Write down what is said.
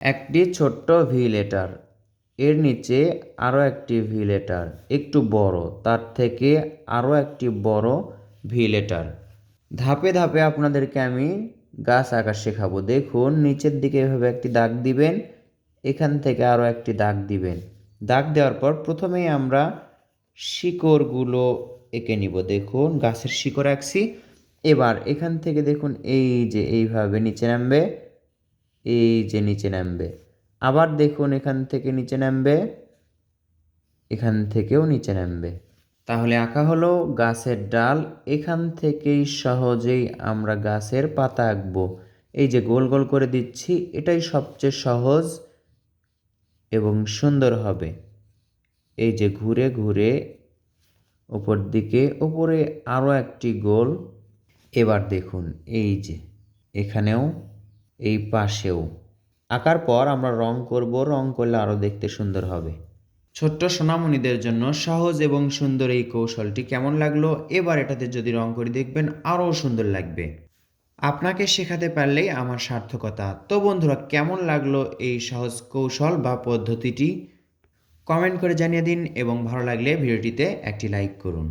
একটি ছোট্ট V letter, এর নিচে আরও একটি ভি লেটার একটু বড়, তার থেকে আরও একটি বড় ভি লেটার। ধাপে ধাপে আপনাদেরকে আমি গাছ আঁকা শেখাবো। দেখুন নিচের দিকে এভাবে একটি দাগ দিবেন, এখান থেকে আরও একটি দাগ দিবেন। দাগ দেওয়ার পর প্রথমেই আমরা শিকড়গুলো এঁকে নিব। দেখুন গাছের শিকড় আঁকছি। এবার এখান থেকে দেখুন এই যে এইভাবে নিচে নামবে, এই যে নিচে নামবে। আবার দেখুন এখান থেকে নিচে নামবে, এখান থেকেও নিচে নামবে। তাহলে আঁকা হলো গাছের ডাল। এখান থেকেই সহজেই আমরা গাছের পাতা আঁকবো। এই যে গোল গোল করে দিচ্ছি, এটাই সবচেয়ে সহজ এবং সুন্দর হবে। এই যে ঘুরে ঘুরে উপর দিকে, উপরে আরও একটি গোল। এবার দেখুন এই যে এখানেও, এই পাশেও। আঁকার পর আমরা রং করব, রং করলে আরও দেখতে সুন্দর হবে। ছোট্ট সোনামণিদের জন্য সহজ এবং সুন্দর এই কৌশলটি কেমন লাগলো? এবার এটাতে যদি রং করে দেখবেন আরও সুন্দর লাগবে। আপনাকে শেখাতে পারলেই আমার সার্থকতা। তো বন্ধুরা, কেমন লাগলো এই সহজ কৌশল বা পদ্ধতিটি? কমেন্ট করে জানিয়ে দিন এবং ভালো লাগলে ভিডিওটিতে একটি লাইক করুন।